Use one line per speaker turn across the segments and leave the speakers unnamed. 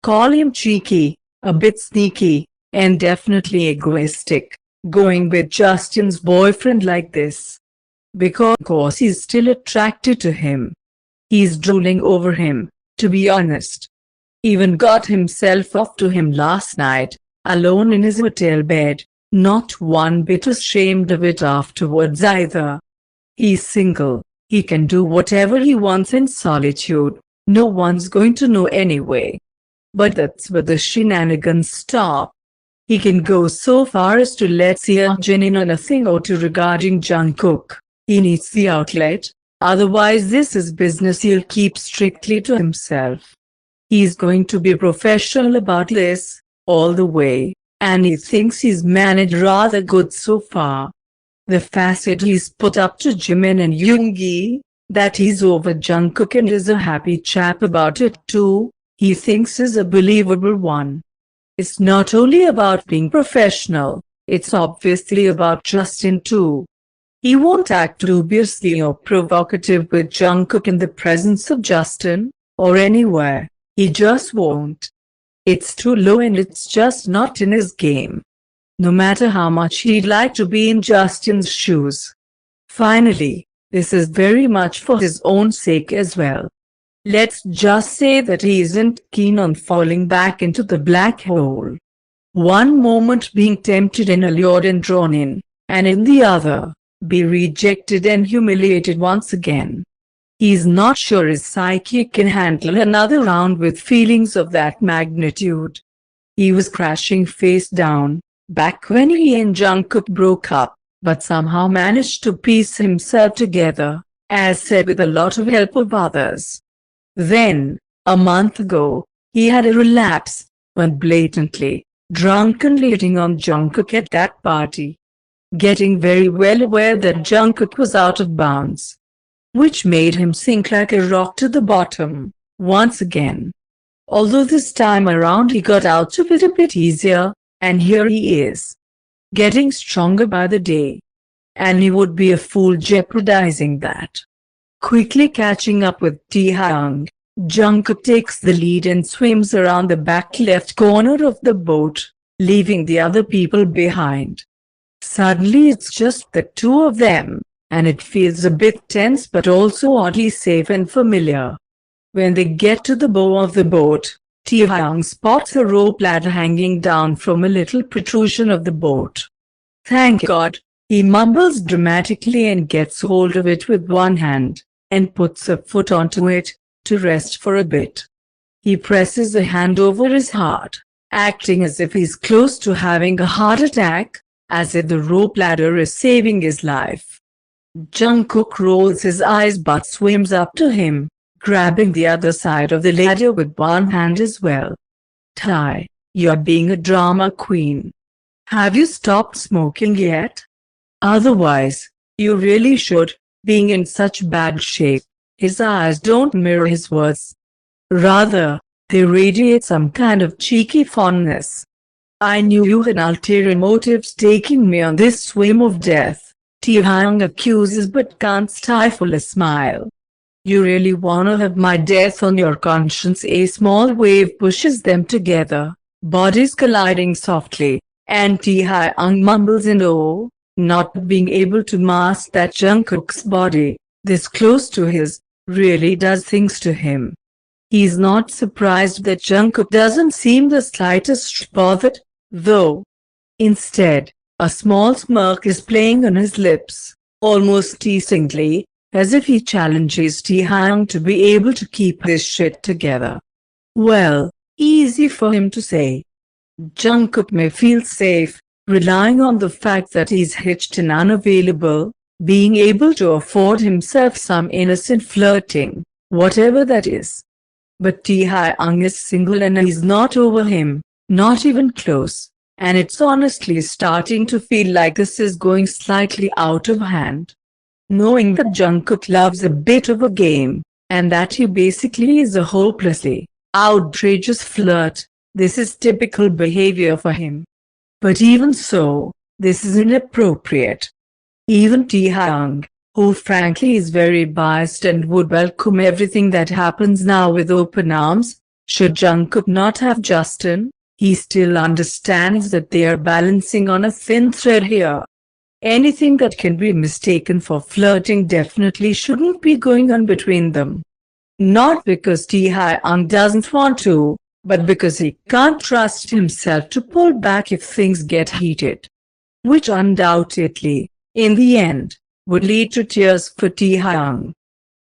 Call him cheeky, a bit sneaky, and definitely egoistic, going with Justin's boyfriend like this. Because of course he's still attracted to him. He's drooling over him, to be honest. Even got himself off to him last night, alone in his hotel bed, not one bit ashamed of it afterwards either. He's single, he can do whatever he wants in solitude, no one's going to know anyway. But that's where the shenanigans stop. He can go so far as to let Seojin in on a thing or two regarding Jungkook. He needs the outlet, otherwise this is business he'll keep strictly to himself. He's going to be professional about this, all the way, and he thinks he's managed rather good so far. The facet he's put up to Jimin and Yoongi, that he's over Jungkook and is a happy chap about it too, he thinks is a believable one. It's not only about being professional, it's obviously about Justin too. He won't act dubiously or provocative with Jungkook in the presence of Justin, or anywhere, he just won't. It's too low and it's just not in his game. No matter how much he'd like to be in Justin's shoes. Finally, this is very much for his own sake as well. Let's just say that he isn't keen on falling back into the black hole. One moment being tempted and allured and drawn in, and in the other, be rejected and humiliated once again. He's not sure his psyche can handle another round with feelings of that magnitude. He was crashing face down, back when he and Jungkook broke up, but somehow managed to piece himself together, as said with a lot of help of others. Then, a month ago, he had a relapse, when blatantly, drunkenly hitting on Jungkook at that party. Getting very well aware that Jungkook was out of bounds. Which made him sink like a rock to the bottom, once again. Although this time around he got out of it a bit easier, and here he is. Getting stronger by the day. And he would be a fool jeopardizing that. Quickly catching up with Taehyung, Jungkook takes the lead and swims around the back left corner of the boat, leaving the other people behind. Suddenly it's just the two of them, and it feels a bit tense but also oddly safe and familiar. When they get to the bow of the boat, Taehyung spots a rope ladder hanging down from a little protrusion of the boat. Thank God, he mumbles dramatically and gets hold of it with one hand, and puts a foot onto it, to rest for a bit. He presses a hand over his heart, acting as if he's close to having a heart attack, as if the rope ladder is saving his life. Jungkook rolls his eyes but swims up to him, grabbing the other side of the ladder with one hand as well. Tae, you're being a drama queen. Have you stopped smoking yet? Otherwise, you really should, being in such bad shape. His eyes don't mirror his words. Rather, they radiate some kind of cheeky fondness. I knew you had ulterior motives taking me on this swim of death, Taehyung accuses but can't stifle a smile. You really wanna have my death on your conscience? A small wave pushes them together, bodies colliding softly, and Taehyung mumbles in awe, not being able to mask that Jungkook's body, this close to his, really does things to him. He's not surprised that Jungkook doesn't seem the slightest bothered, though. Instead, a small smirk is playing on his lips, almost teasingly, as if he challenges Taehyung to be able to keep his shit together. Well, easy for him to say. Jungkook may feel safe, relying on the fact that he's hitched and unavailable, being able to afford himself some innocent flirting, whatever that is. But Taehyung is single and he's not over him, not even close, and it's honestly starting to feel like this is going slightly out of hand. Knowing that Jungkook loves a bit of a game, and that he basically is a hopelessly outrageous flirt, this is typical behavior for him. But even so, this is inappropriate. Even Taehyung, who frankly is very biased and would welcome everything that happens now with open arms, Should Jungkook not have Justin? He still understands that they are balancing on a thin thread here. Anything that can be mistaken for flirting definitely shouldn't be going on between them. Not because Taehyung doesn't want to, but because he can't trust himself to pull back if things get heated. Which undoubtedly, in the end, would lead to tears for Taehyung.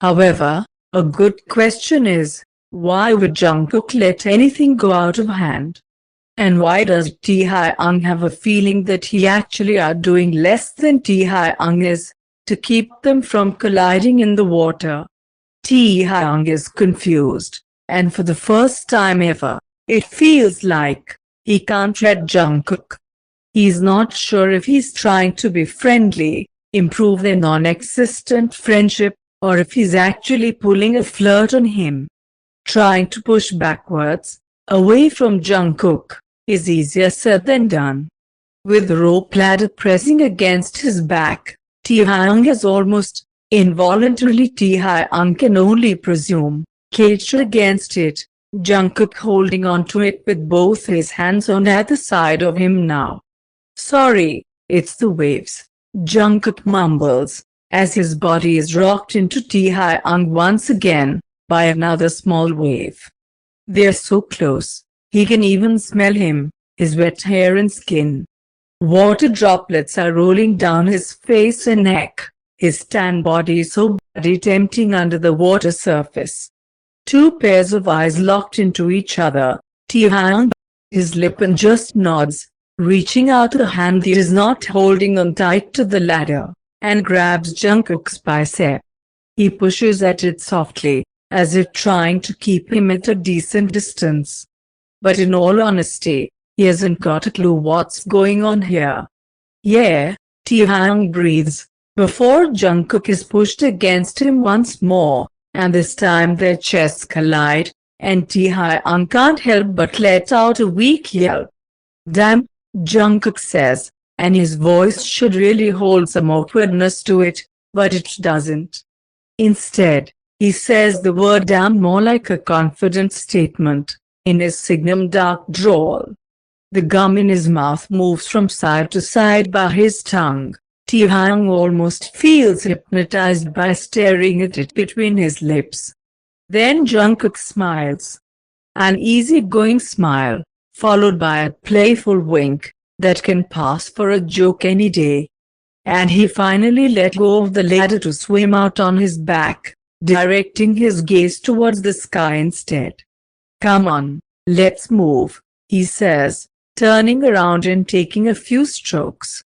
However, a good question is, why would Jungkook let anything go out of hand? And why does Taehyung have a feeling that he actually are doing less than Taehyung is, to keep them from colliding in the water? Taehyung is confused, and for the first time ever, it feels like he can't read Jungkook. He's not sure if he's trying to be friendly, improve their non-existent friendship, or if he's actually pulling a flirt on him. Trying to push backwards, away from Jungkook, is easier said than done. With the rope ladder pressing against his back, Taehyung is almost involuntarily Taehyung can only presume, caged against it, Jungkook holding onto it with both his hands on either side of him now. Sorry, it's the waves, Jungkook mumbles, as his body is rocked into Taehyung once again, by another small wave. They're so close, he can even smell him, his wet hair and skin. Water droplets are rolling down his face and neck, his tan body so bloody tempting under the water surface. Two pairs of eyes locked into each other, Taehyung his lip and just nods, reaching out a hand that is not holding on tight to the ladder, and grabs Jungkook's bicep. He pushes at it softly, as if trying to keep him at a decent distance. But in all honesty, he hasn't got a clue what's going on here. Yeah, Taehyung breathes, before Jungkook is pushed against him once more, and this time their chests collide, and Taehyung can't help but let out a weak yelp. Damn, Jungkook says, and his voice should really hold some awkwardness to it, but it doesn't. Instead, he says the word damn more like a confident statement, in his signum dark drawl. The gum in his mouth moves from side to side by his tongue. Taehyung almost feels hypnotized by staring at it between his lips. Then Jungkook smiles. An easy-going smile, followed by a playful wink, that can pass for a joke any day. And he finally let go of the ladder to swim out on his back, directing his gaze towards the sky instead. Come on, let's move, he says, turning around and taking a few strokes.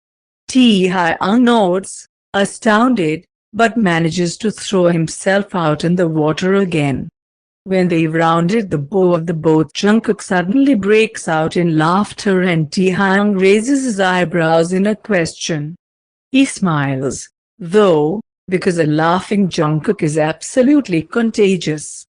Taehyung nods, astounded, but manages to throw himself out in the water again. When they've rounded the bow of the boat, Jungkook suddenly breaks out in laughter and Taehyung raises his eyebrows in a question. He smiles, though, because a laughing Jungkook is absolutely contagious.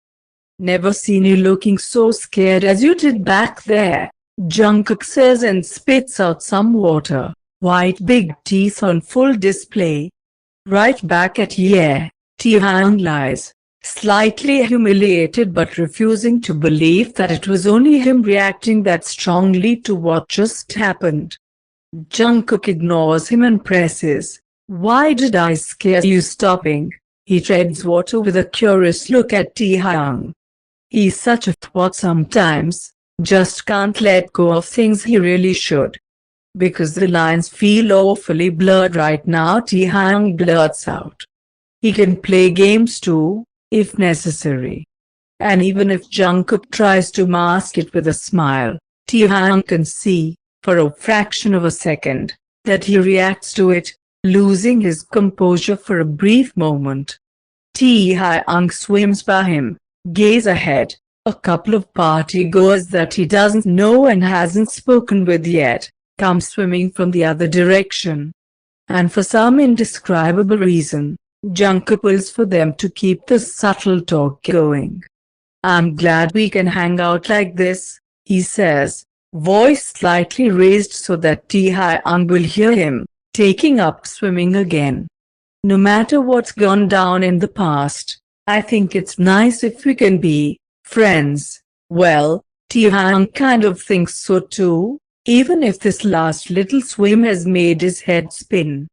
Never seen you looking so scared as you did back there, Jungkook says and spits out some water, white big teeth on full display. Right back at yeah, Taehyung lies, slightly humiliated but refusing to believe that it was only him reacting that strongly to what just happened. Jungkook ignores him and presses, "Why did I scare you?" Stopping, he treads water with a curious look at Taehyung. He's such a twat sometimes, just can't let go of things he really should. Because the lines feel awfully blurred right now, Taehyung blurts out. He can play games too, if necessary. And even if Jungkook tries to mask it with a smile, Taehyung can see, for a fraction of a second, that he reacts to it, losing his composure for a brief moment. Taehyung swims by him, gaze ahead. A couple of party-goers that he doesn't know and hasn't spoken with yet, come swimming from the other direction. And for some indescribable reason, Jungkook wills for them to keep the subtle talk going. "I'm glad we can hang out like this," he says, voice slightly raised so that Taehyung will hear him, taking up swimming again. "No matter what's gone down in the past, I think it's nice if we can be friends Well, Taekook kind of thinks so too, even if this last little swim has made his head spin.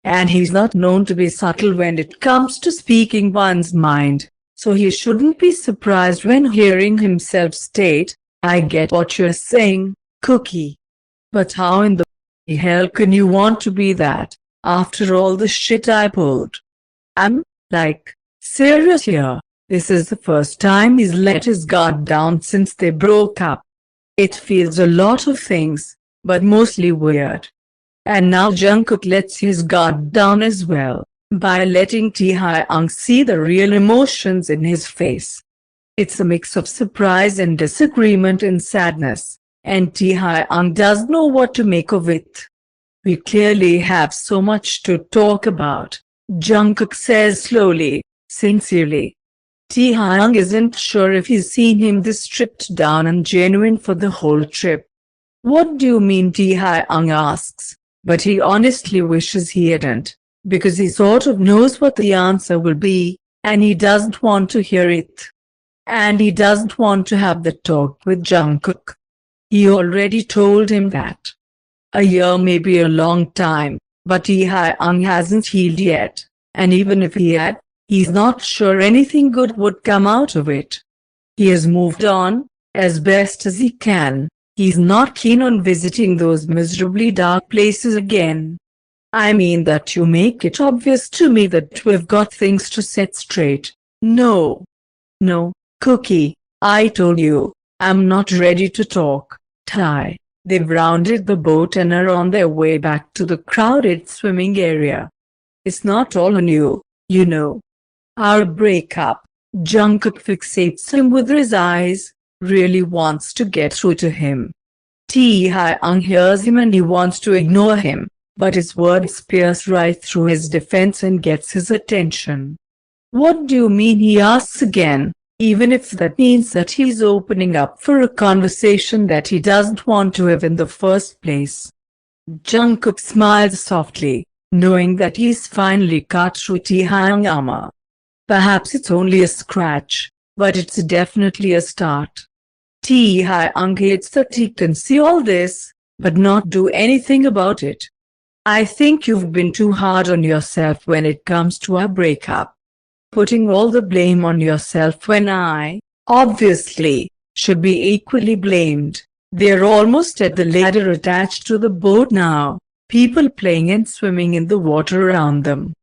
And he's not known to be subtle when it comes to speaking one's mind, so he shouldn't be surprised when hearing himself state, "I get what you're saying, Cookie. But how in the hell can you want to be that, after all the shit I pulled?" I'm, like, serious here. This is the first time he's let his guard down since they broke up. It feels a lot of things, but mostly weird. And now Jungkook lets his guard down as well, by letting Taehyung see the real emotions in his face. It's a mix of surprise and disagreement and sadness, and Taehyung doesn't know what to make of it. "We clearly have so much to talk about," Jungkook says slowly, sincerely. Taehyung isn't sure if he's seen him this stripped down and genuine for the whole trip. "What do you mean?" Taehyung asks, but he honestly wishes he hadn't, because he sort of knows what the answer will be, and he doesn't want to hear it. And he doesn't want to have the talk with Jungkook. He already told him that. A year may be a long time, but Taehyung hasn't healed yet, and even if he had, he's not sure anything good would come out of it. He has moved on, as best as he can. He's not keen on visiting those miserably dark places again. "I mean that you make it obvious to me that we've got things to set straight." No, Cookie, I told you, I'm not ready to talk. Ty. They've rounded the boat and are on their way back to the crowded swimming area. "It's not all on you, you know. Our breakup." Jungkook fixates him with his eyes, really wants to get through to him. Taehyung hears him and he wants to ignore him, but his words pierce right through his defense and gets his attention. "What do you mean?" he asks again, even if that means that he's opening up for a conversation that he doesn't want to have in the first place. Jungkook smiles softly, knowing that he's finally cut through Taehyung's armor. Perhaps it's only a scratch, but it's definitely a start. Taehyung hates that he can see all this, but not do anything about it. "I think you've been too hard on yourself when it comes to our breakup. Putting all the blame on yourself when I, obviously, should be equally blamed." They're almost at the ladder attached to the boat now, people playing and swimming in the water around them.